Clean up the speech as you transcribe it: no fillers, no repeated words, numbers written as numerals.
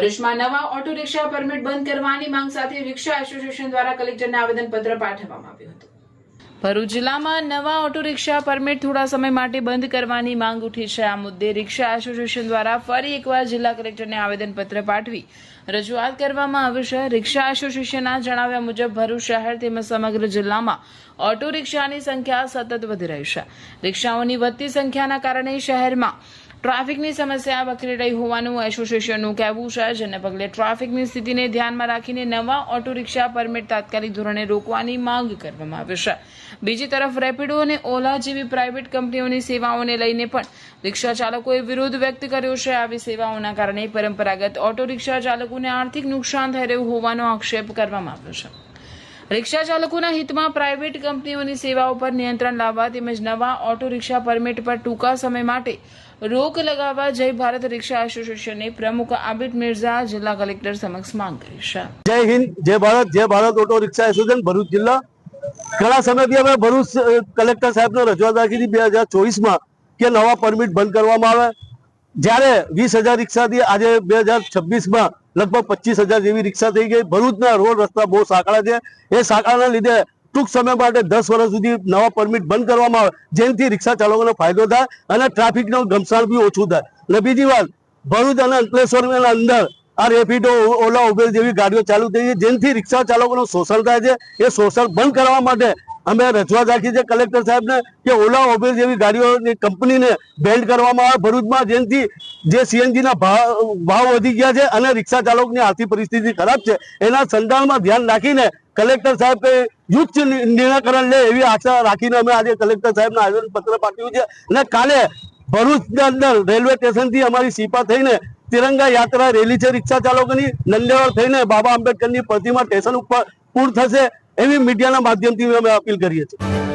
ભરૂચમાં નવા auto rickshaw permit બંધ કરવાની માંગ સાથે રિક્ષા એસોસિએશન દ્વારા કલેક્ટરને આવેદનપત્ર પાઠવવામાં આવ્યું હતું। ભરૂચ જિલ્લામાં નવા ઓટો રિક્ષા પરમિટ થોડા સમય માટે બંધ કરવાની માંગ ઉઠી છે। આ મુદ્દે રિક્ષા એસોસિએશન દ્વારા ફરી એકવાર જિલ્લા કલેક્ટરને આવેદનપત્ર પાઠવી રજૂઆત કરવામાં આવી છે। રિક્ષા એસોસિએશનના જણાવ્યા મુજબ ભરૂચ શહેર તેમજ સમગ્ર જિલ્લામાં ઓટો રિક્ષાની સંખ્યા સતત વધી રહી છે। રિક્ષાઓની વધતી સંખ્યાના કારણે શહેરમાં ટ્રાફિકની સમસ્યા વકરી રહી હોવાનું એસોસિએશનનું કહેવું છે, જેને પગલે ટ્રાફિકની સ્થિતિને ધ્યાનમાં રાખીને નવા ઓટો રિક્ષા પરમિટ તાત્કાલિક ધોરણે રોકવાની માંગ કરવામાં આવી છે। બીજી તરફ રેપિડો અને ઓલા જેવી પ્રાઇવેટ કંપનીઓની સેવાઓને લઈને પણ રિક્ષા ચાલકોએ વિરોધ વ્યક્ત કર્યો છે। આવી સેવાઓના કારણે પરંપરાગત ઓટો રિક્ષા ચાલકોને આર્થિક નુકસાન થઈ રહ્યું હોવાનો આક્ષેપ કરવામાં આવ્યો છે। રિક્ષા ચાલકોના હિતમાં પ્રાઇવેટ કંપનીઓની સેવાઓ પર નિયંત્રણ લાવવા તેમજ નવા ઓટો રિક્ષા પરમિટ પર ટૂંકા સમય માટે રોક લગાવવા જય ભારત રિક્ષા એસોસિએશને પ્રમુખ આબિદ મિર્ઝા જિલ્લા કલેક્ટર સમક્ષ માંગ કરી છે। જય હિન્દ, જય Bharat auto rickshaw association Bharuch જિલ્લા ઘણા સમયથી અમે ભરૂચ કલેક્ટર સાહેબને રજૂઆત રાખી હતી 2024માં કે નવા પરમિટ બંધ કરવામાં આવે। જ્યારે 20,000 રિક્ષાથી આજે 2026માં લગભગ 25,000 જેવી રિક્ષા થઈ ગઈ। ભરૂચના રોડ રસ્તા બહુ સાંકડા છે। એ સાંકડાના લીધે ટૂંક સમય માટે 10 વર્ષ સુધી નવા પરમિટ બંધ કરવામાં આવે, જેનાથી રિક્ષા ચાલકોને ફાયદો થાય અને ટ્રાફિકનો ઘમસાણ બી ઓછું થાય। અને બીજી વાત, ભરૂચ અને અંકલેશ્વરના અંદર આ રેપિડો, ઓલા, ઉબેર જેવી ગાડીઓ ચાલુ થઈ છે, જેનાથી રિક્ષા ચાલકોનું શોષણ થાય છે। એ શોષણ બંધ કરવા માટે અમે રજૂઆત રાખી છે કલેક્ટર સાહેબને કે ઓલા, ઉબેર જેવી ગાડીઓની કંપનીને બેન્ડ કરવામાં આવે ભરૂચમાં, જેનાથી જે સીએનજીના ભાવ વધી ગયા છે અને રિક્ષા ચાલકોની આર્થિક પરિસ્થિતિ ખરાબ છે, એના સંચાલનમાં ધ્યાન રાખીને કલેક્ટર સાહેબ યુક્ત નિર્ણયકરણ લે એવી આશા રાખીને અમે આજે કલેક્ટર સાહેબને આવેદનપત્ર પાઠવ્યું છે। અને કાલે ભરૂચના અંદર રેલવે સ્ટેશનથી અમારી સીપા થઈને તિરંગા યાત્રા રેલી છે રિક્ષા ચાલકોની, નંદેવાડ થઈને બાબા આંબેડકરની પ્રતિમા સ્ટેશન ઉપર પૂર્ણ થશે એવી મીડિયાના માધ્યમથી અમે અપીલ કરીએ છીએ।